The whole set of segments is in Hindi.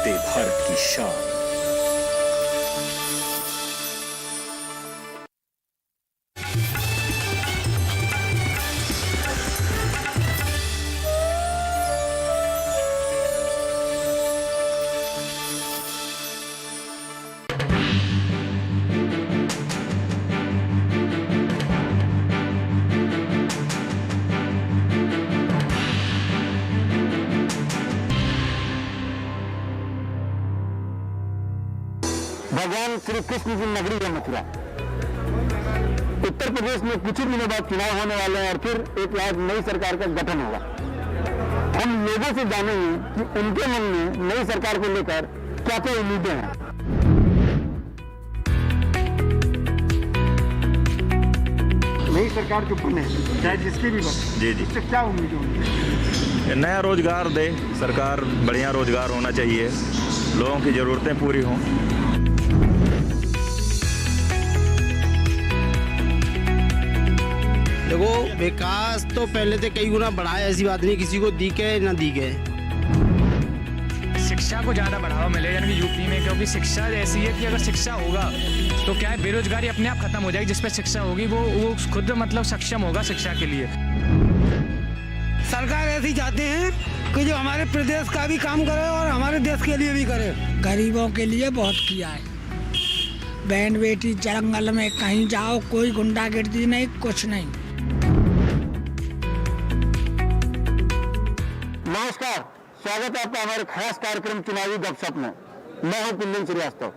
वंदे भारत की शान। भगवान श्री कृष्ण की नगरी है मथुरा। उत्तर प्रदेश में कुछ ही दिनों बाद चुनाव होने वाले हैं और फिर एक आज नई सरकार का गठन होगा। हम लोगों से जानेंगे कि उनके मन में नई सरकार को लेकर क्या क्या उम्मीदें हैं। नई सरकार जो बने चाहे जिसकी भी बने, जी जी, उससे क्या उम्मीदें होंगी? नया रोजगार दे सरकार, बढ़िया रोजगार होना चाहिए, लोगों की ज़रूरतें पूरी हों। देखो, विकास तो पहले से कई गुना बढ़ा है, ऐसी बात नहीं किसी को दी के ना दी गए। शिक्षा को ज़्यादा बढ़ावा मिले यानी कि यूपी में, क्योंकि शिक्षा ऐसी है कि अगर शिक्षा होगा तो क्या है, बेरोजगारी अपने आप खत्म हो जाएगी। जिस पे शिक्षा होगी वो खुद मतलब सक्षम होगा शिक्षा के लिए। सरकार ऐसी चाहते हैं कि जो हमारे प्रदेश का भी काम करे और हमारे देश के लिए भी करे। गरीबों के लिए बहुत किया है। बहन बेटी जंगल में कहीं जाओ, कोई गुंडागर्दी नहीं, कुछ नहीं। नमस्कार, स्वागत है आपका हमारे खास कार्यक्रम चुनावी गपशप में। मैं हूं कुंदन श्रीवास्तव।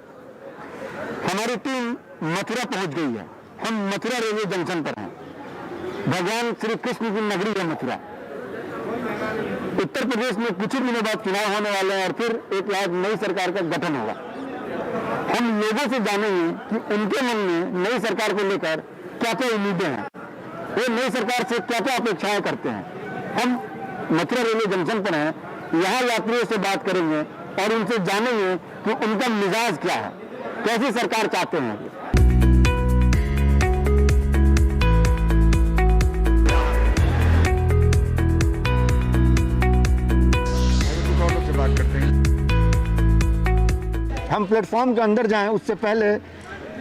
हमारी टीम मथुरा पहुंच गई है। हम मथुरा रेलवे जंक्शन पर हैं। भगवान श्री कृष्ण की नगरी है मथुरा। उत्तर प्रदेश में कुछ ही दिनों बाद चुनाव होने वाले हैं और फिर एक आज नई सरकार का गठन होगा। हम लोगों से जानेंगे कि उनके मन में नई सरकार को लेकर क्या क्या उम्मीदें हैं, वो नई सरकार से क्या क्या अपेक्षाएं करते हैं। हम मथुरा रेलवे जंक्शन पर हैं, यहाँ यात्रियों से बात करेंगे और उनसे जानेंगे कि उनका मिजाज क्या है, कैसी सरकार चाहते हैं। हम प्लेटफॉर्म के अंदर जाएं उससे पहले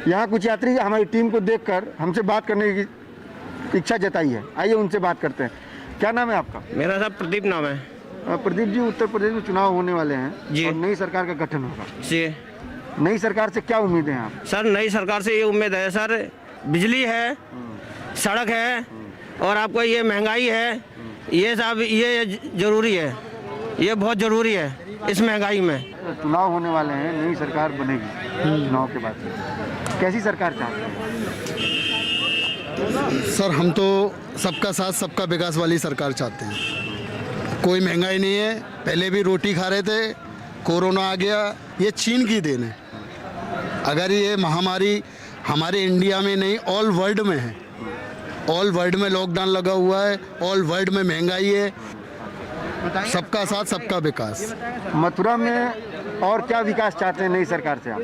यहाँ कुछ यात्री हमारी टीम को देखकर हमसे बात करने की इच्छा जताई है। आइए उनसे बात करते हैं। क्या नाम है आपका? मेरा साहब प्रदीप नाम है। प्रदीप जी, उत्तर प्रदेश में चुनाव होने वाले हैं जी, और नई सरकार का गठन होगा जी। नई सरकार से क्या उम्मीदें हैं आप? सर, नई सरकार से ये उम्मीद है सर, बिजली है, सड़क है और आपको ये महंगाई है, ये सब ये जरूरी है, ये बहुत ज़रूरी है इस महंगाई में। चुनाव होने वाले हैं, नई सरकार बनेगी चुनाव के बाद। कैसी सरकार चाहते हैं? सर, हम तो सबका साथ सबका विकास वाली सरकार चाहते हैं। कोई महंगाई नहीं है, पहले भी रोटी खा रहे थे, कोरोना आ गया, ये चीन की देन है। अगर ये महामारी हमारे इंडिया में नहीं, ऑल वर्ल्ड में है। ऑल वर्ल्ड में लॉकडाउन लगा हुआ है, ऑल वर्ल्ड में महंगाई है। सबका साथ सबका विकास। मथुरा में और क्या विकास चाहते हैं नई सरकार से आप?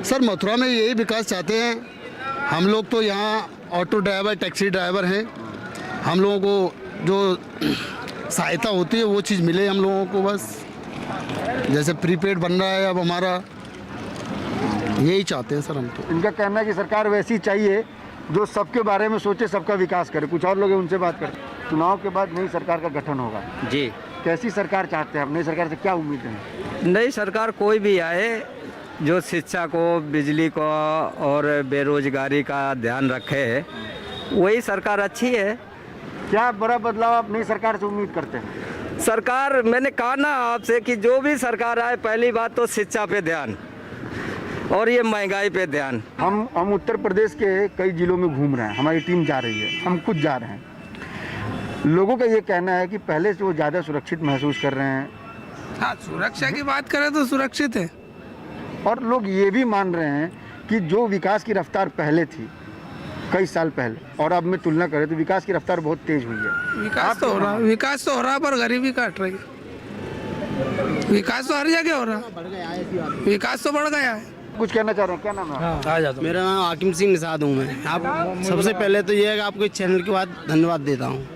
सर, मथुरा में यही विकास चाहते हैं। हम लोग तो यहाँ ऑटो ड्राइवर, टैक्सी ड्राइवर हैं। हम लोगों को जो सहायता होती है वो चीज़ मिले हम लोगों को, बस। जैसे प्रीपेड बन रहा है अब हमारा, यही चाहते हैं सर हम तो। इनका कहना है कि सरकार वैसी चाहिए जो सबके बारे में सोचे, सबका विकास करे। कुछ और लोग हैं, उनसे बात करते हैं। चुनाव के बाद नई सरकार का गठन होगा जी। कैसी सरकार चाहते हैं आप? नई सरकार से क्या उम्मीदें हैं? नई सरकार कोई भी आए जो शिक्षा को, बिजली को और बेरोजगारी का ध्यान रखे, वही सरकार अच्छी है। क्या बड़ा बदलाव आप नई सरकार से उम्मीद करते हैं? सरकार, मैंने कहा ना आपसे कि जो भी सरकार आए, पहली बात तो शिक्षा पे ध्यान और ये महंगाई पे ध्यान। हम उत्तर प्रदेश के कई जिलों में घूम रहे हैं, हमारी टीम जा रही है, हम खुद जा रहे हैं। लोगों का ये कहना है कि पहले से वो ज़्यादा सुरक्षित महसूस कर रहे हैं। हाँ, सुरक्षा की बात करें तो सुरक्षित है। और लोग ये भी मान रहे हैं कि जो विकास की रफ्तार पहले थी कई साल पहले और अब में तुलना करें तो विकास की रफ्तार बहुत तेज हुई है। विकास तो हो रहा पर गरीबी काट रही है। विकास तो हर जगह हो रहा, विकास तो बढ़ गया है। कुछ कहना चाह रहे हैं? क्या नाम है? मेरा नाम हाकिम सिंह निषाद हूँ मैं। आप सबसे पहले तो ये है कि आपको इस चैनल के बाद धन्यवाद देता हूँ।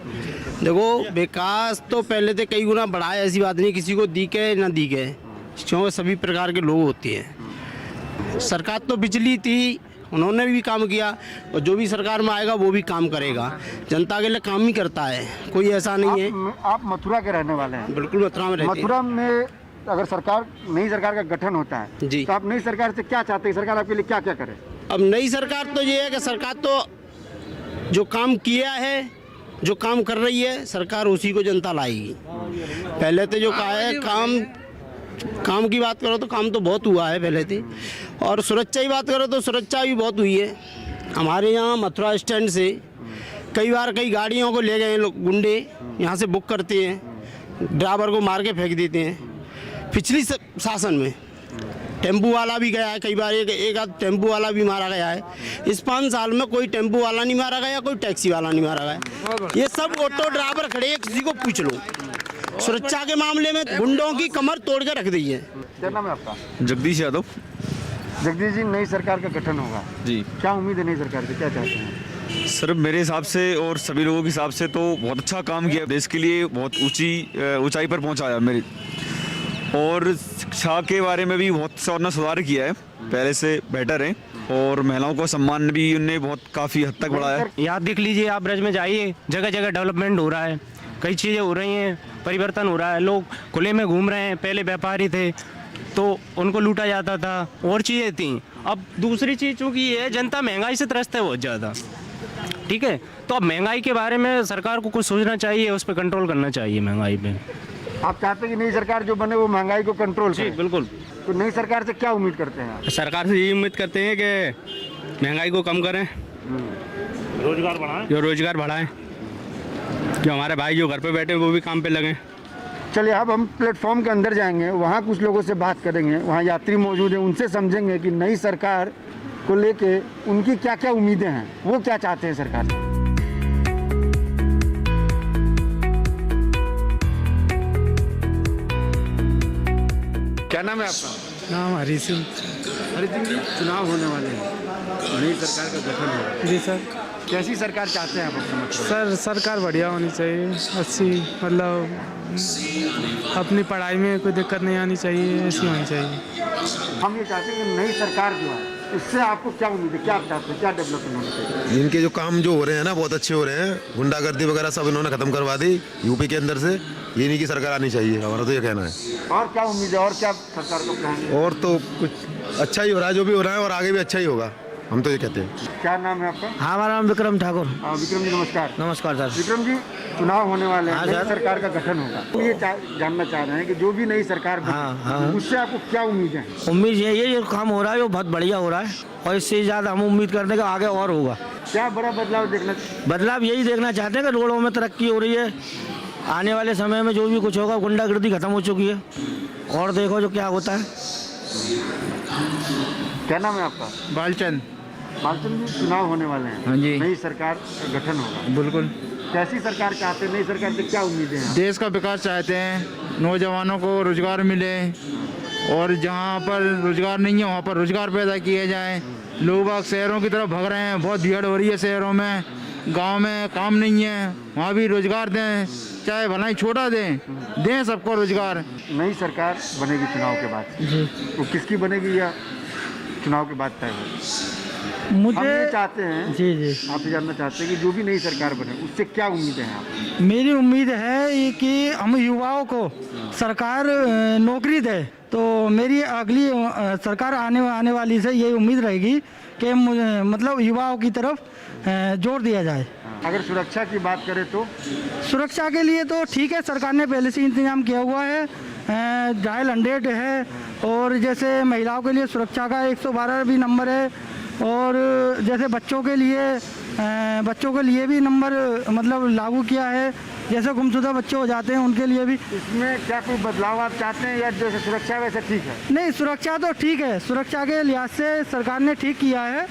देखो, विकास तो पहले से कई गुना बढ़ा है, ऐसी बात नहीं किसी को दी के ना दी गए। क्योंकि सभी प्रकार के लोग होते हैं। सरकार तो बिजली थी, उन्होंने भी काम किया, और जो भी सरकार में आएगा वो भी काम करेगा, जनता के लिए काम ही करता है, कोई ऐसा नहीं है। आप मथुरा के रहने वाले हैं। बिल्कुल मथुरा में रहते हैं। मथुरा में अगर नई सरकार का गठन होता है जी, तो आप नई सरकार से क्या चाहते हैं? सरकार आपके लिए क्या क्या करे? अब नई सरकार तो ये है कि सरकार तो जो काम किया है, जो काम कर रही है सरकार, उसी को जनता लाएगी। पहले तो जो कहा है काम की बात करो तो काम तो बहुत हुआ है पहले थी, और सुरक्षा की बात करो तो सुरक्षा भी बहुत हुई है। हमारे यहाँ मथुरा स्टैंड से कई बार कई गाड़ियों को ले गए लोग, गुंडे यहाँ से बुक करते हैं, ड्राइवर को मार के फेंक देते हैं। पिछली शासन में टेम्पू वाला भी गया है, कई बार एक आध टेम्पू वाला भी मारा गया है। इस 5 साल में कोई टेम्पू वाला नहीं मारा गया, कोई टैक्सी वाला नहीं मारा गया। ये सब ऑटो ड्राइवर खड़े हैं, किसी को पूछ लो। सुरक्षा के मामले में गुंडों की कमर तोड़ के रख दी है। क्या नाम है आपका? जगदीश यादव। जगदीश जी, नई सरकार का गठन होगा जी, क्या उम्मीद है नई सरकार से, क्या चाहते हैं? सर मेरे हिसाब से और सभी लोगों के हिसाब से तो बहुत अच्छा काम किया, देश के लिए बहुत ऊंचाई पर पहुंचाया मेरे, और शिक्षा के बारे में भी बहुत सा उन्होंने सुधार किया है, पहले से बेटर है, और महिलाओं को सम्मान भी उन्हें बहुत काफ़ी हद तक बढ़ाया है। यहाँ देख लीजिए, आप ब्रज में जाइए, जगह जगह डेवलपमेंट हो रहा है, कई चीज़ें हो रही हैं, परिवर्तन हो रहा है, लोग खुले में घूम रहे हैं। पहले व्यापारी थे तो उनको लूटा जाता था, और चीज़ें थी। अब दूसरी चीज़ चूँकि ये है, जनता महंगाई से त्रस्त है बहुत ज़्यादा, ठीक है। तो अब महंगाई के बारे में सरकार को कुछ सोचना चाहिए, उस पर कंट्रोल करना चाहिए महंगाई पे। आप चाहते हैं कि नई सरकार जो बने वो महंगाई को कंट्रोल करे? बिल्कुल। तो नई सरकार से क्या उम्मीद करते हैं आप? सरकार से ये उम्मीद करते हैं कि महंगाई को कम करें, रोजगार बढ़ाएं, जो हमारे भाई जो घर पे बैठे हैं वो भी काम पे लगें। चलिए, अब हम प्लेटफॉर्म के अंदर जाएंगे, वहाँ कुछ लोगों से बात करेंगे, वहाँ यात्री मौजूद हैं, उनसे समझेंगे कि नई सरकार को लेके उनकी क्या क्या उम्मीदें हैं, वो क्या चाहते हैं सरकार से। क्या नाम है आपका? नाम हरी सिंह। हरी सिंह जी, चुनाव होने वाले हैं, नई सरकार का गठन होगा जी सर। कैसी सरकार चाहते हैं आप अपने मतलब? सर सरकार बढ़िया होनी चाहिए, अच्छी, मतलब अपनी पढ़ाई में कोई दिक्कत नहीं आनी चाहिए, ऐसी होनी चाहिए। हम ये चाहते हैं कि नई सरकार जो है इससे आपको क्या उम्मीद है, क्या आप चाहते हैं, क्या डेवलपमेंट होना चाहिए? इनके जो काम जो हो रहे हैं ना बहुत अच्छे हो रहे हैं, गुंडागर्दी वगैरह सब इन्होंने खत्म करवा दी यूपी के अंदर से। ये इन्हीं की सरकार आनी चाहिए, हमारा तो ये कहना है। और क्या उम्मीद है, और क्या सरकार को कहेंगे? और तो कुछ अच्छा ही हो रहा है, जो भी हो रहा है, और आगे भी अच्छा ही होगा, हम तो ये कहते हैं। क्या नाम है आपका? हाँ, हमारा नाम विक्रम ठाकुर। विक्रम जी नमस्कार। नमस्कार सर। विक्रम जी, चुनाव होने वाले हैं, हाँ, नई सर। सरकार का गठन होगा, तो ये जानना चाह रहे हैं कि जो भी नई सरकार बने, उससे आपको क्या उम्मीदें हैं? उम्मीद यही है, ये काम हो रहा है वो बहुत बढ़िया हो रहा है, और इससे ज़्यादा हम उम्मीद करते हैं कि आगे और होगा। क्या बड़ा बदलाव देखना? बदलाव यही देखना चाहते हैं कि रोडों में तरक्की हो रही है, आने वाले समय में जो भी कुछ होगा, गुंडागर्दी खत्म हो चुकी है, और देखो जो क्या होता है। क्या नाम है आपका? बालचंद। बालचंद जी, चुनाव होने वाले हैं, हाँ जी। नई सरकार का गठन होगा, बिल्कुल। कैसी सरकार चाहते हैं, नई सरकार से क्या उम्मीदें हैं? देश का विकास चाहते हैं, नौजवानों को रोजगार मिले, और जहाँ पर रोजगार नहीं है वहाँ पर रोजगार पैदा किए जाएं। लोग बाग शहरों की तरफ भाग रहे हैं, बहुत भीड़ हो रही है शहरों में, गांव में काम नहीं है, वहाँ भी रोजगार दें, चाहे भलाई छोटा दें सबको रोजगार। नई सरकार बनेगी चुनाव के बाद, वो किसकी बनेगी या चुनाव के बाद तय होगा? मुझे हम ये चाहते हैं, जी आपसे जानना चाहते हैं कि जो भी नई सरकार बने उससे क्या उम्मीदें हैं आप? मेरी उम्मीद है ये कि हम युवाओं को सरकार नौकरी दे, तो मेरी अगली सरकार आने वाली से यही उम्मीद रहेगी कि मतलब युवाओं की तरफ जोर दिया जाए। अगर सुरक्षा की बात करें तो सुरक्षा के लिए तो ठीक है, सरकार ने पहले से इंतजाम किया हुआ है, डायल 100 है, और जैसे महिलाओं के लिए सुरक्षा का 112 भी नंबर है, और जैसे बच्चों के लिए भी नंबर मतलब लागू किया है, जैसे गुमशुदा बच्चे हो जाते हैं उनके लिए भी। इसमें क्या कोई बदलाव आप चाहते हैं, या जैसे सुरक्षा वैसे ठीक है? नहीं, सुरक्षा तो ठीक है, सुरक्षा के लिहाज से सरकार ने ठीक किया है,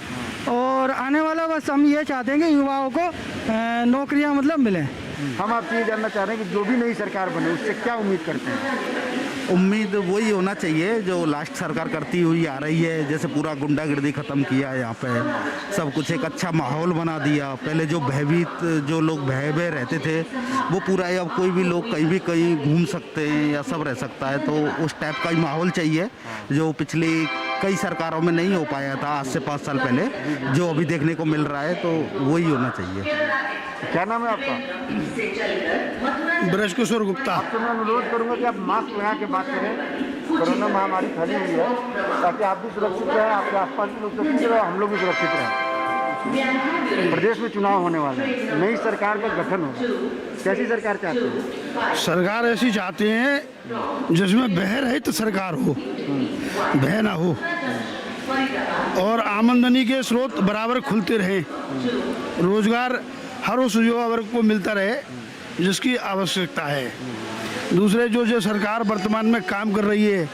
और आने वाला बस हम ये चाहते हैं कि युवाओं को नौकरियां मतलब मिलें। हम आपसे ये जानना चाह रहे हैं कि जो भी नई सरकार बने उससे क्या उम्मीद करते हैं? उम्मीद वही होना चाहिए जो लास्ट सरकार करती हुई आ रही है। जैसे पूरा गुंडागर्दी ख़त्म किया है यहाँ पे, सब कुछ एक अच्छा माहौल बना दिया। पहले जो भयभीत जो लोग भय में रहते थे वो पूरा, अब कोई भी लोग कहीं घूम सकते हैं या सब रह सकता है। तो उस टाइप का ही माहौल चाहिए जो पिछली कई सरकारों में नहीं हो पाया था आज से 5 साल पहले, जो अभी देखने को मिल रहा है। तो वही होना चाहिए। क्या नाम है आपका? ब्रज किशोर गुप्ता। आपसे मैं अनुरोध करूंगा कि आप मास्क लगा के बात करें। कोरोना महामारी फैली हुई है, ताकि आप भी सुरक्षित रहें, आपके आसपास भी लोग सुरक्षित रहें, हम लोग भी सुरक्षित रहें। प्रदेश में चुनाव होने वाले हैं, नई सरकार का गठन होगा। कैसी सरकार चाहते हैं? सरकार ऐसी चाहते हैं जिसमें भय रहित सरकार हो, भय ना हो, और आमदनी के स्रोत बराबर खुलते रहें, रोजगार हर उस युवा वर्ग को मिलता रहे जिसकी आवश्यकता है। दूसरे जो सरकार वर्तमान में काम कर रही है,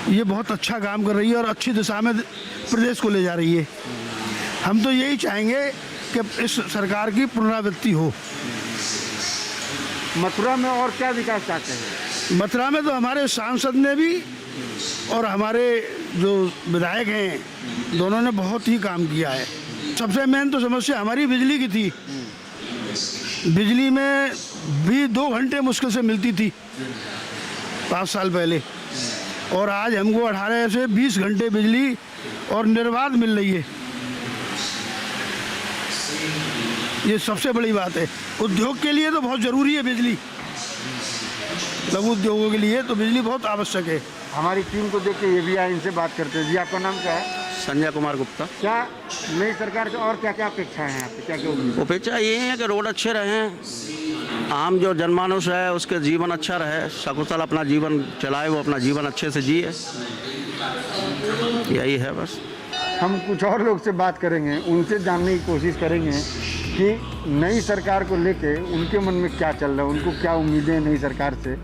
ये बहुत अच्छा काम कर रही है और अच्छी दिशा में प्रदेश को ले जा रही है। हम तो यही चाहेंगे कि इस सरकार की पुनरावृत्ति हो। मथुरा में और क्या विकास चाहते हैं? मथुरा में तो हमारे सांसद ने भी और हमारे जो विधायक हैं दोनों ने बहुत ही काम किया है। सबसे मेन तो समस्या हमारी बिजली की थी। बिजली में भी 2 घंटे मुश्किल से मिलती थी 5 साल पहले, और आज हमको 18 से 20 घंटे बिजली और निर्बाध मिल रही है। ये सबसे बड़ी बात है। उद्योग के लिए तो बहुत ज़रूरी है बिजली, लघु उद्योगों के लिए तो बिजली बहुत आवश्यक है। हमारी टीम को देख के ये भी आए, इनसे बात करते हैं। जी, आपका नाम क्या है? संजय कुमार गुप्ता। क्या नई सरकार से और क्या क्या अपेक्षाएं हैं आपकी? क्या क्या उम्मीद है? अपेक्षा ये है कि रोड अच्छे रहें, आम जो जनमानस है उसके जीवन अच्छा रहे, सकुशल अपना जीवन चलाए, वो अपना जीवन अच्छे से जिए, यही है बस। हम कुछ और लोग से बात करेंगे, उनसे जानने की कोशिश करेंगे कि नई सरकार को लेके उनके मन में क्या चल रहा है, उनको क्या उम्मीदें हैं नई सरकार से।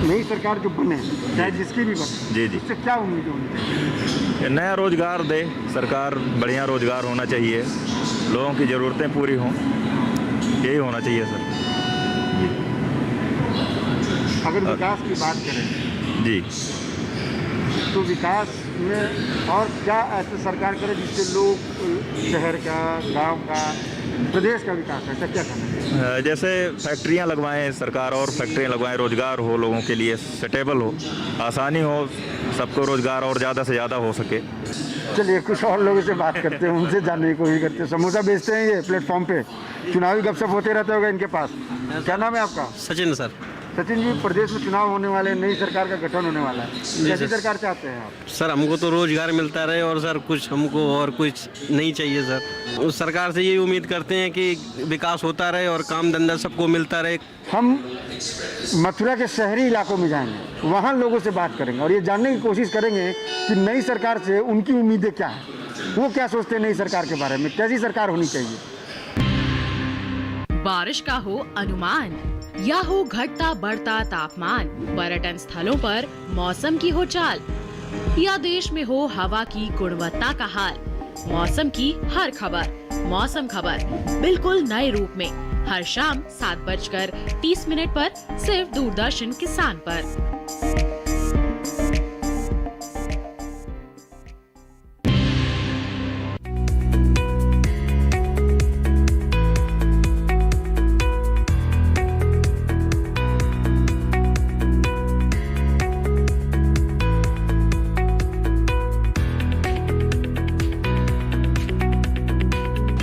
नई सरकार जो बने, चाहे जिसकी भी बने, जी जी, उससे क्या उम्मीद है उनकी? नया रोजगार दे सरकार, बढ़िया रोजगार होना चाहिए, लोगों की ज़रूरतें पूरी हों, यही होना चाहिए सर। अगर विकास की बात करें जी, तो विकास में और क्या ऐसे सरकार करे जिससे लोग शहर का, गांव का, प्रदेश का विकास है, ऐसा क्या करना है? जैसे फैक्ट्रियां लगवाएं सरकार, और फैक्ट्रियां लगवाएं, रोजगार हो लोगों के लिए, स्टेबल हो, आसानी हो, सबको रोजगार और ज़्यादा से ज़्यादा हो सके। चलिए कुछ और लोगों से बात करते हैं, उनसे जानने की कोशिश करते हैं। समोसा बेचते हैं ये प्लेटफॉर्म पे, चुनावी गपशप होते रहते होगा इनके पास। क्या नाम है आपका? सचिन सर। सचिन जी, प्रदेश में चुनाव होने वाले, नई सरकार का गठन होने वाला है, कैसी सरकार चाहते हैं आप? सर हमको तो रोजगार मिलता रहे, और सर कुछ हमको और कुछ नहीं चाहिए सर। उस सरकार से यही उम्मीद करते हैं कि विकास होता रहे और काम धंधा सबको मिलता रहे। हम मथुरा के शहरी इलाकों में जाएंगे, वहाँ लोगों से बात करेंगे और ये जानने की कोशिश करेंगे कि नई सरकार से उनकी उम्मीदें क्या हैं, वो क्या सोचते हैं नई सरकार के बारे में, कैसी सरकार होनी चाहिए। बारिश का हो अनुमान या हो घटता बढ़ता तापमान, पर्यटन स्थलों पर मौसम की हो चाल, या देश में हो हवा की गुणवत्ता का हाल, मौसम की हर खबर मौसम खबर बिल्कुल नए रूप में हर शाम 7:30 पर सिर्फ दूरदर्शन किसान पर।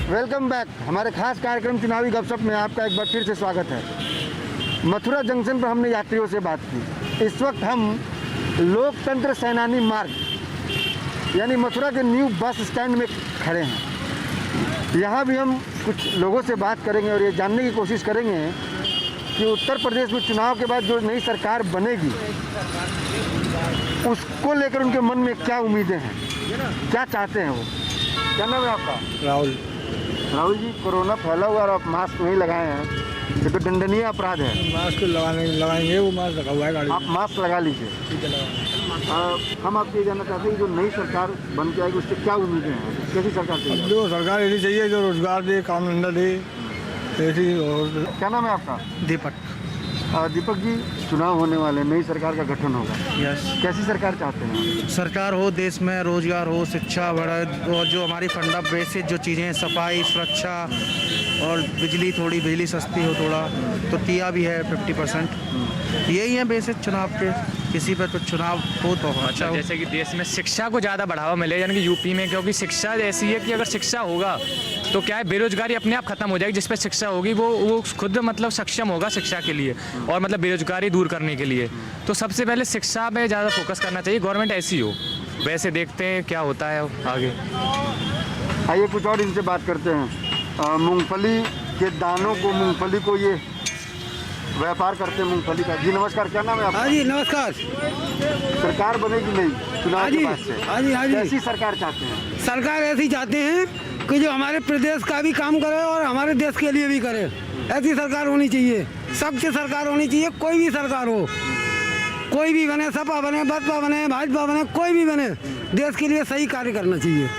Welcome back. हमारे खास कार्यक्रम चुनावी गपशप में आपका एक बार फिर से स्वागत है। मथुरा जंक्शन पर हमने यात्रियों से बात की। इस वक्त हम लोकतंत्र सेनानी मार्ग यानी मथुरा के न्यू बस स्टैंड में खड़े हैं। यहाँ भी हम कुछ लोगों से बात करेंगे और ये जानने की कोशिश करेंगे कि उत्तर प्रदेश में चुनाव के बाद जो नई सरकार बनेगी उसको लेकर उनके मन में क्या उम्मीदें हैं, क्या चाहते हैं वो। क्या नाम है आपका? राहुल। राहुल जी, कोरोना फैला हुआ और आप मास्क नहीं लगाए हैं, ये तो दंडनीय अपराध है। मास्क लगाएंगे, वो मास्क लगा हुआ है गाड़ी। आप मास्क लगा लीजिए। हम आपसे ये जानना चाहते हैं कि जो नई सरकार बन के आएगी उससे क्या उम्मीदें हैं, कैसी सरकार चाहिए? जो सरकार ऐसी चाहिए जो रोजगार दे, काम धंधा दे, ऐसी। और क्या नाम है आपका? दीपक। दीपक जी, चुनाव होने वाले, नई सरकार का गठन होगा। यस। कैसी सरकार चाहते हैं? सरकार हो, देश में रोजगार हो, शिक्षा बढ़े और जो हमारी फंडा बेसिक जो चीज़ें हैं, सफाई, सुरक्षा और बिजली सस्ती हो थोड़ा, तो किया भी है 50%। यही है बेसिक चुनाव के, किसी पर तो चुनाव हो तो अच्छा हो। जैसे कि देश में शिक्षा को ज़्यादा बढ़ावा मिले, यानी कि यूपी में, क्योंकि शिक्षा ऐसी है कि अगर शिक्षा होगा तो क्या है, बेरोजगारी अपने आप खत्म हो जाएगी। जिस पर शिक्षा होगी वो खुद मतलब सक्षम होगा शिक्षा के लिए और मतलब बेरोजगारी दूर करने के लिए। तो सबसे पहले शिक्षा में ज़्यादा फोकस करना चाहिए, गवर्नमेंट ऐसी हो। वैसे देखते हैं क्या होता है आगे। आइए कुछ और इनसे बात करते हैं। मूंगफली के दानों को, मूंगफली को ये व्यापार करते हैं मूंगफली का। जी नमस्कार, क्या नाम है आपका? हाँ जी नमस्कार। सरकार बनेगी नहीं चुनाव के बाद से? हाँ जी कैसी सरकार चाहते हैं? सरकार ऐसी चाहते हैं कि जो हमारे प्रदेश का भी काम करे और हमारे देश के लिए भी करे। ऐसी सरकार होनी चाहिए, सख्त सरकार होनी चाहिए। कोई भी सरकार हो, कोई भी बने, सपा बने, बसपा बने, भाजपा बने, कोई भी बने, देश के लिए सही कार्य करना चाहिए।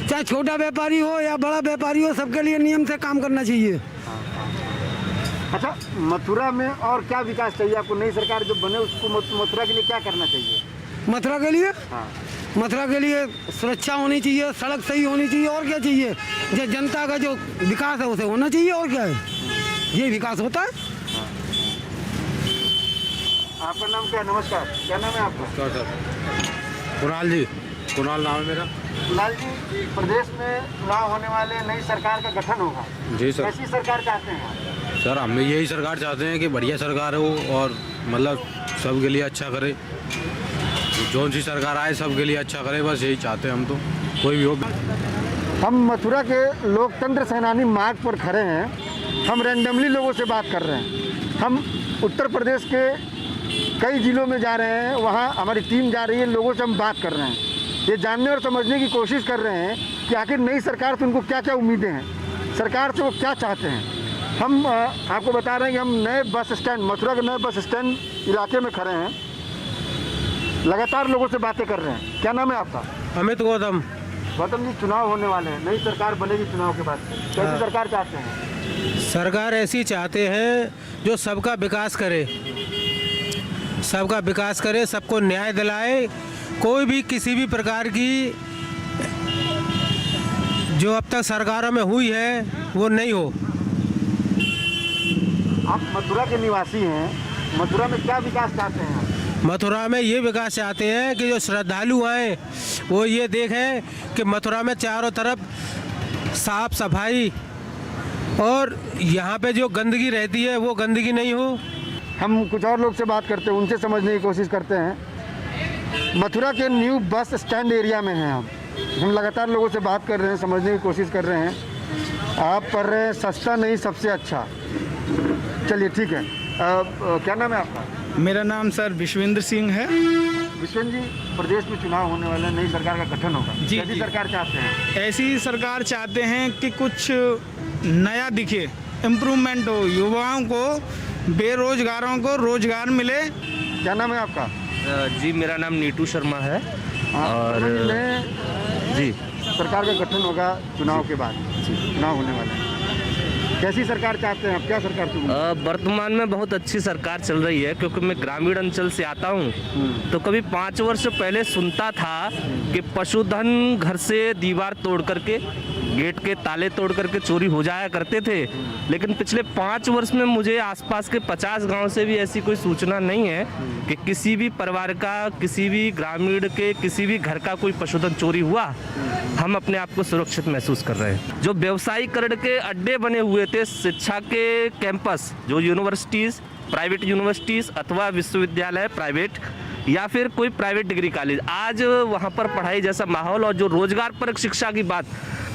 चाहे छोटा व्यापारी हो या बड़ा व्यापारी हो, सबके लिए नियम से काम करना चाहिए। अच्छा, मथुरा में और क्या विकास चाहिए आपको? नई सरकार जो बने उसको मथुरा के लिए क्या करना चाहिए? मथुरा के लिए, हाँ, मथुरा के लिए सुरक्षा होनी चाहिए, सड़क सही होनी चाहिए। और क्या चाहिए? जो जनता का जो विकास है उसे होना चाहिए। और क्या है, ये विकास होता है। आपका नाम क्या? नमस्कार, क्या नाम है आपका? कुणाल जी, कुणाल नाम है मेरा। लाल जी, प्रदेश में चुनाव होने वाले, नई सरकार का गठन होगा। जी सर। कैसी सरकार चाहते हैं आप? सर हम यही सरकार चाहते हैं कि बढ़िया सरकार हो और मतलब सबके लिए अच्छा करे। जो सी सरकार आए सबके लिए अच्छा करे, बस यही चाहते हैं हम। तो कोई भी हो। हम मथुरा के लोकतंत्र सेनानी मार्ग पर खड़े हैं। हम रैंडमली लोगों से बात कर रहे हैं। हम उत्तर प्रदेश के कई जिलों में जा रहे हैं, वहाँ हमारी टीम जा रही है, लोगों से हम बात कर रहे हैं। ये जानने और समझने की कोशिश कर रहे हैं कि आखिर नई सरकार से उनको क्या क्या उम्मीदें हैं, सरकार से वो क्या चाहते हैं। हम आपको बता रहे हैं कि हम नए बस स्टैंड, मथुरा के नए बस स्टैंड इलाके में खड़े हैं, लगातार लोगों से बातें कर रहे हैं। क्या नाम है आपका? अमित गौतम। गौतम जी, चुनाव होने वाले हैं, नई सरकार बनेगी चुनाव के बाद। कैसी सरकार चाहते हैं? सरकार ऐसी चाहते हैं जो सबका विकास करे, सबका विकास करे, सबको न्याय दिलाए। कोई भी किसी भी प्रकार की जो अब तक सरकारों में हुई है वो नहीं हो। आप मथुरा के निवासी हैं, मथुरा में क्या विकास चाहते हैं आप? मथुरा में ये विकास चाहते हैं कि जो श्रद्धालु आए वो ये देखें कि मथुरा में चारों तरफ साफ सफाई और यहाँ पे जो गंदगी रहती है वो गंदगी नहीं हो। हम कुछ और लोग से बात करते हैं, उनसे समझने की कोशिश करते हैं। मथुरा के न्यू बस स्टैंड एरिया में हैं हम लगातार लोगों से बात कर रहे हैं, समझने की कोशिश कर रहे हैं। आप पढ़ रहे हैं सस्ता नहीं सबसे अच्छा। चलिए ठीक है। क्या नाम है आपका? मेरा नाम सर विश्वेंद्र सिंह है। विश्वेंद्र जी, प्रदेश में चुनाव होने वाला, नई सरकार का गठन होगा। जी, कैसी सरकार चाहते हैं? ऐसी सरकार चाहते हैं कि कुछ नया दिखे, इम्प्रूवमेंट हो, युवाओं को, बेरोजगारों को रोजगार मिले। क्या नाम है आपका? जी मेरा नाम नीटू शर्मा है। और जी, सरकार का गठन होगा चुनाव के बाद, चुनाव होने वाले हैं। कैसी सरकार चाहते हैं आप? क्या सरकार चाहिए? वर्तमान में बहुत अच्छी सरकार चल रही है, क्योंकि मैं ग्रामीण अंचल से आता हूँ। तो कभी 5 वर्ष पहले सुनता था कि पशुधन घर से दीवार तोड़ करके, गेट के ताले तोड़ करके चोरी हो जाया करते थे। लेकिन पिछले 5 वर्ष में मुझे आसपास के 50 गांव से भी ऐसी कोई सूचना नहीं है कि किसी भी परिवार का, किसी भी ग्रामीण के, किसी भी घर का कोई पशुधन चोरी हुआ। हम अपने आप को सुरक्षित महसूस कर रहे हैं। जो व्यवसायीकरण के अड्डे बने हुए थे, शिक्षा के कैंपस, जो यूनिवर्सिटीज़, प्राइवेट यूनिवर्सिटीज़ अथवा विश्वविद्यालय प्राइवेट या फिर कोई प्राइवेट डिग्री कॉलेज, आज वहाँ पर पढ़ाई जैसा माहौल और जो रोजगार परक शिक्षा की बात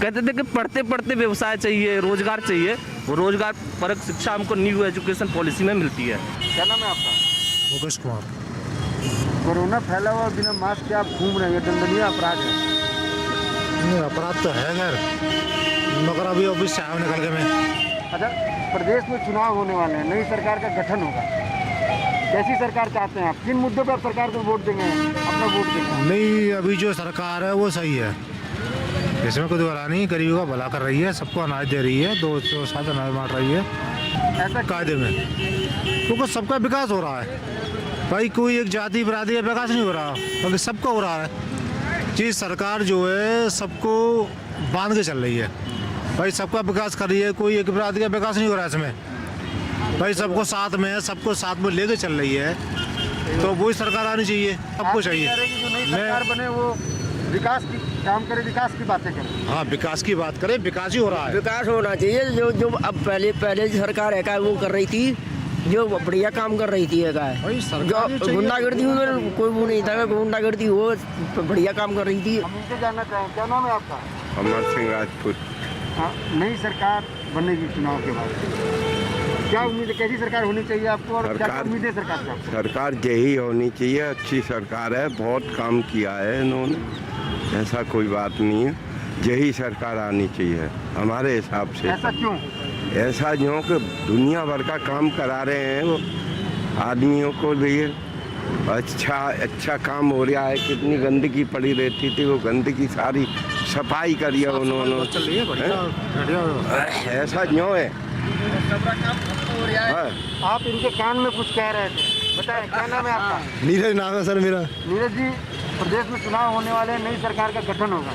कहते थे कि पढ़ते पढ़ते व्यवसाय चाहिए, रोजगार चाहिए, वो रोजगार परक शिक्षा हमको न्यू एजुकेशन पॉलिसी में मिलती है। क्या नाम है आपका? मुकेश कुमार। कोरोना फैला हुआ, बिना मास्क के आप घूम रहे हैं, दंडनीय अपराध है। अपराध तो है खैर, मगर अभी ऑफिस से आया निकल के मैं। अच्छा, प्रदेश में चुनाव होने वाले हैं, नई सरकार का गठन होगा। कैसी सरकार चाहते हैं आप? किन मुद्दों पर आप सरकार को वोट देंगे, अपना वोट देंगे? नहीं, अभी जो सरकार है वो सही है, इसमें कोई दोहरा नहीं। गरीबों का भला कर रही है, सबको अनाज दे रही है, 200 साथ अनाज बांट रही है। कायदे में, क्योंकि सबका विकास हो रहा है भाई। कोई एक जाति बरादरी का विकास नहीं हो रहा, बल्कि सबका हो रहा है। जी सरकार जो है सबको बांध के चल रही है भाई, सबका विकास कर रही है। कोई एक बरादरी का विकास नहीं हो रहा है इसमें भाई, सबको साथ में है, सबको साथ में लेके चल रही है। तो वही सरकार आनी चाहिए, सबको चाहिए। जो नई सरकार बने वो विकास की काम करे, विकास की बातें करे। हाँ विकास की बात करें, विकास ही हो रहा है। विकास होना चाहिए। जो जो अब पहले सरकार है वो कर रही थी, जो बढ़िया काम कर रही थी भाई सरकार जो गुंडागर्दी कोई वो नहीं था, गुंडागर्दी वो बढ़िया काम कर रही थी। हम इनसे जानना चाहें, क्या नाम है आपका? अमर सिंह राजपूत। नई सरकार बनेगी चुनाव के बाद, क्या उम्मीद है, कैसी सरकार होनी चाहिए आपको और क्या उम्मीद है सरकार से आपको? सरकार यही होनी चाहिए, अच्छी सरकार है, बहुत काम किया है इन्होंने, ऐसा कोई बात नहीं है। यही सरकार आनी चाहिए हमारे हिसाब से। ऐसा क्यों? ऐसा जो कि दुनिया भर का काम करा रहे हैं वो आदमियों को लिए, अच्छा काम हो रहा है। कितनी गंदगी पड़ी रहती थी, वो गंदगी सारी सफाई करी है उन्होंने। ऐसा क्यों है? आप इनके कान में कुछ कह रहे थे, बताएं क्या नाम है आपका? नीरज नाम है सर मेरा। नीरज जी, प्रदेश में चुनाव होने वाले, नई सरकार का गठन होगा,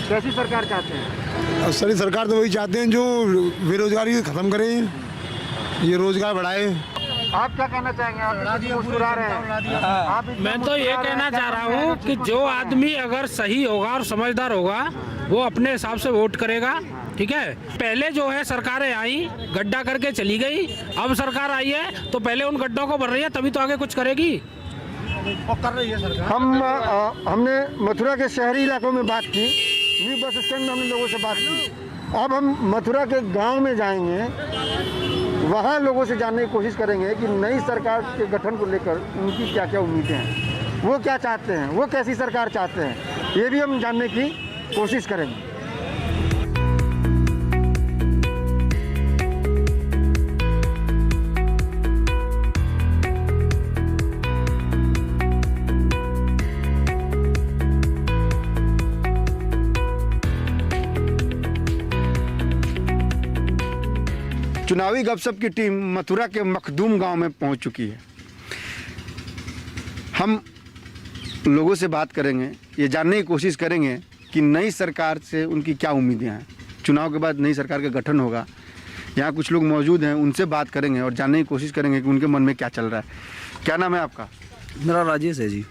कैसी सरकार चाहते हैं? सर सरकार तो वही चाहते हैं जो बेरोजगारी खत्म करे, ये रोजगार बढ़ाए। आप क्या कहना चाहेंगे? आप मुस्कुरा रहे हैं। आप मैं तो ये कहना चाह रहा हूँ कि जो आदमी अगर सही होगा और समझदार होगा वो अपने हिसाब से वोट करेगा, ठीक है। पहले जो है सरकारें आई गड्ढा करके चली गई, अब सरकार आई है तो पहले उन गड्ढों को भर रही है, तभी तो आगे कुछ करेगी और कर रही है सरकार। हमने मथुरा के शहरी इलाकों में बात की, न्यू बस स्टैंड में हमने लोगों से बात की। अब हम मथुरा के गांव में जाएंगे, वहाँ लोगों से जानने की कोशिश करेंगे कि नई सरकार के गठन को लेकर उनकी क्या क्या उम्मीदें हैं, वो क्या चाहते हैं, वो कैसी सरकार चाहते हैं, ये भी हम जानने की कोशिश करेंगे। चुनावी गपशप की टीम मथुरा के मखदूम गांव में पहुंच चुकी है। हम लोगों से बात करेंगे, ये जानने की कोशिश करेंगे कि नई सरकार से उनकी क्या उम्मीदें हैं। चुनाव के बाद नई सरकार का गठन होगा, यहाँ कुछ लोग मौजूद हैं, उनसे बात करेंगे और जानने की कोशिश करेंगे कि उनके मन में क्या चल रहा है। क्या नाम है आपका? मेरा राजेश है जी।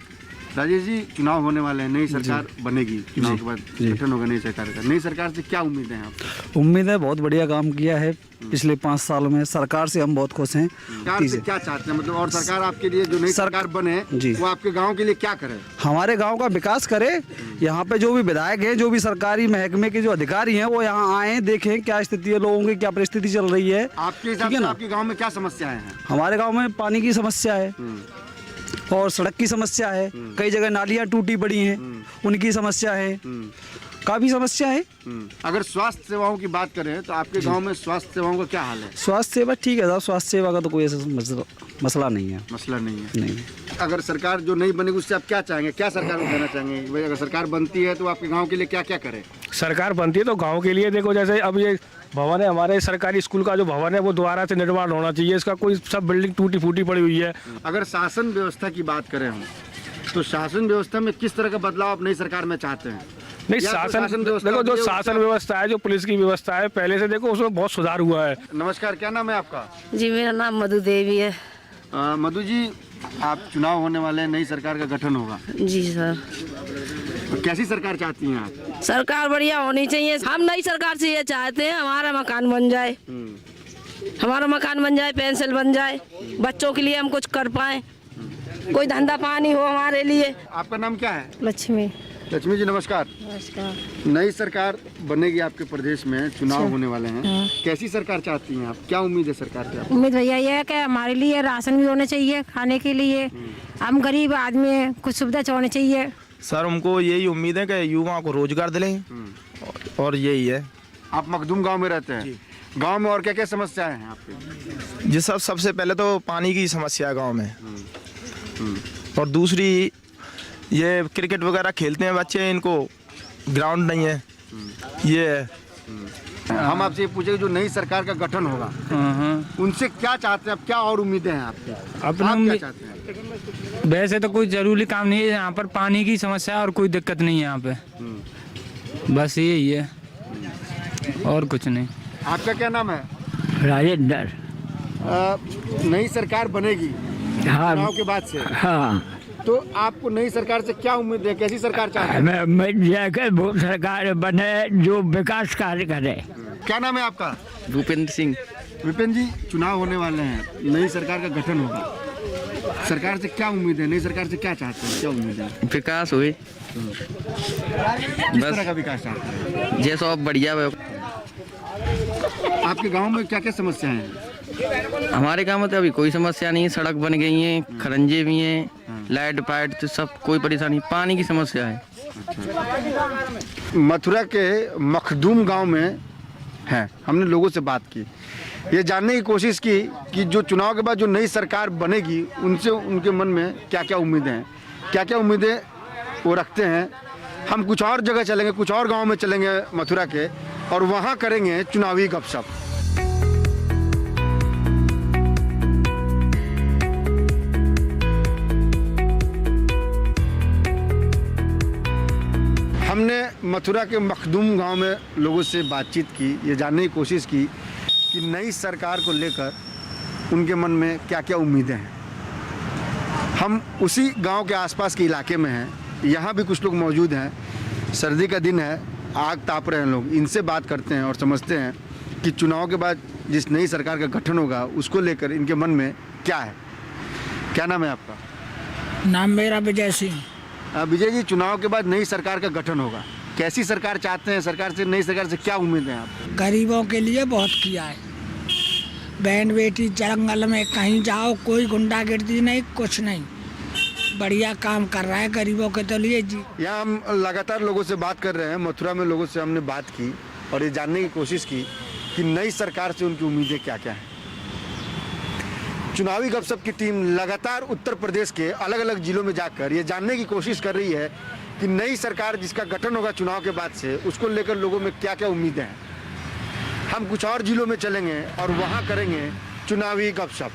राजेश जी, चुनाव होने वाले हैं, नई सरकार बनेगी, चुनाव के बाद गठन होगा नई सरकार का। नई सरकार से क्या उम्मीदें हैं आपको? उम्मीद है बहुत बढ़िया काम किया है पिछले 5 साल में, सरकार से हम बहुत खुश हैं। सरकार से क्या चाहते हैं, मतलब और सरकार आपके लिए जो नई सरकार बने वो आपके गांव के लिए क्या करे? हमारे गांव का विकास करे। यहाँ पे जो भी विधायक हैं, जो भी सरकारी महकमे के जो अधिकारी हैं, वो यहाँ आए, देखें क्या स्थिति है, लोगों की क्या परिस्थिति चल रही है। आपके हिसाब से आपके गाँव में क्या समस्याएं हैं? हमारे गाँव में पानी की समस्या है और सड़क की समस्या है, कई जगह नालियाँ टूटी पड़ी हैं, उनकी समस्या है, काफ़ी समस्या है। अगर स्वास्थ्य सेवाओं की बात करें तो आपके गांव में स्वास्थ्य सेवाओं का क्या हाल है? स्वास्थ्य सेवा ठीक है साहब, स्वास्थ्य सेवा का तो कोई ऐसा मसला नहीं है। मसला नहीं है। नहीं। अगर सरकार जो नहीं बनेगी उससे आप क्या चाहेंगे, क्या सरकार को देना चाहेंगे? भाई अगर सरकार बनती है तो आपके गाँव के लिए क्या क्या करे? सरकार बनती है तो गांव के लिए देखो, जैसे अब ये भवन है, हमारे सरकारी स्कूल का जो भवन है वो दोबारा से निर्माण होना चाहिए। इसका कोई सब बिल्डिंग टूटी फूटी पड़ी हुई है। अगर शासन व्यवस्था की बात करें हम, तो शासन व्यवस्था में किस तरह का बदलाव आप नई सरकार में चाहते हैं? नहीं, शासन देखो, जो शासन व्यवस्था है, जो पुलिस की व्यवस्था है, पहले से देखो उसमें बहुत सुधार हुआ है। नमस्कार, क्या नाम है आपका? जी, मेरा नाम मधु देवी है। मधु जी, आप चुनाव होने वाले हैं, नई सरकार का गठन होगा। जी सर। तो कैसी सरकार चाहती हैं आप? सरकार बढ़िया होनी चाहिए। हम नई सरकार से ये चाहते हैं हमारा मकान बन जाए, हमारा मकान बन जाए, पेंशन बन जाए, बच्चों के लिए हम कुछ कर पाए, कोई धंधा पानी हो हमारे लिए। आपका नाम क्या है? लक्ष्मी। लक्ष्मी जी, नमस्कार। नमस्कार। नई सरकार बनेगी आपके प्रदेश में, चुनाव होने वाले हैं, कैसी सरकार चाहती हैं आप? क्या उम्मीद है सरकार से? उम्मीद भैया ये है कि हमारे लिए राशन भी होने चाहिए खाने के लिए, हम गरीब आदमी हैं, कुछ सुविधा होनी चाहिए। सर, हमको यही उम्मीद है कि युवाओं को रोजगार दिलाएं और यही है। आप मखदूम गांव में रहते हैं, गांव में और क्या क्या समस्याएं हैं आपके? जी सर, सबसे पहले तो पानी की समस्या है गांव में, और दूसरी ये क्रिकेट वगैरह खेलते हैं बच्चे, इनको ग्राउंड नहीं है, ये है। हम आपसे ये पूछे जो नई सरकार का गठन होगा उनसे क्या चाहते हैं, अब क्या और उम्मीदें हैं आपकी? आप क्या चाहते हैं? वैसे तो कोई जरूरी काम नहीं है, यहाँ पर पानी की समस्या है और कोई दिक्कत नहीं है यहाँ पे, बस यही है और कुछ नहीं। आपका क्या नाम है? राजेंद्र। नई सरकार बनेगी हाँ चुनाव के बाद से, हाँ, तो आपको नई सरकार से क्या उम्मीद है, कैसी सरकार चाहते हैं? मैं वो सरकार बने जो विकास कार्य करे। क्या नाम है आपका? भूपेंद्र सिंह। विपिन जी, चुनाव होने वाले हैं, नई सरकार का गठन होगा, सरकार से क्या उम्मीद है, नई सरकार से क्या चाहते हैं, क्या उम्मीद है? विकास हुए, किस तरह का विकास चाहते हैं? जैसा बढ़िया। आपके गांव में क्या क्या समस्याएं हैं? हमारे गाँव में तो अभी कोई समस्या नहीं है, सड़क बन गई है, खरंजे भी हैं, लाइट पाइट तो सब कोई परेशानी, पानी की समस्या है। मथुरा के मखदूम गांव में हैं, हमने लोगों से बात की, ये जानने की कोशिश की कि जो चुनाव के बाद जो नई सरकार बनेगी उनसे उनके मन में क्या क्या उम्मीदें हैं, क्या क्या उम्मीदें वो रखते हैं। हम कुछ और जगह चलेंगे, कुछ और गांव में चलेंगे मथुरा के, और वहाँ करेंगे चुनावी गपशप। हमने मथुरा के मखदूम गांव में लोगों से बातचीत की, ये जानने की कोशिश की कि नई सरकार को लेकर उनके मन में क्या क्या उम्मीदें हैं। हम उसी गांव के आसपास के इलाके में हैं, यहाँ भी कुछ लोग मौजूद हैं, सर्दी का दिन है, आग ताप रहे हैं लोग, इनसे बात करते हैं और समझते हैं कि चुनाव के बाद जिस नई सरकार का गठन होगा उसको लेकर इनके मन में क्या है। क्या नाम है आपका? नाम मेरा विजय सिंह। विजय जी, चुनाव के बाद नई सरकार का गठन होगा, कैसी सरकार चाहते हैं, सरकार से, नई सरकार से क्या उम्मीद है आप? गरीबों के लिए बहुत किया है, बहन बेटी जंगल में कहीं जाओ कोई गुंडागर्दी नहीं, कुछ नहीं, बढ़िया काम कर रहा है गरीबों के तो लिए जी। यहाँ हम लगातार लोगों से बात कर रहे हैं, मथुरा में लोगों से हमने बात की और ये जानने की कोशिश की कि नई सरकार से उनकी उम्मीदें क्या क्या हैं। चुनावी गपशप की टीम लगातार उत्तर प्रदेश के अलग अलग जिलों में जाकर ये जानने की कोशिश कर रही है कि नई सरकार जिसका गठन होगा चुनाव के बाद से, उसको लेकर लोगों में क्या क्या उम्मीदें हैं। हम कुछ और जिलों में चलेंगे और वहाँ करेंगे चुनावी गपशप।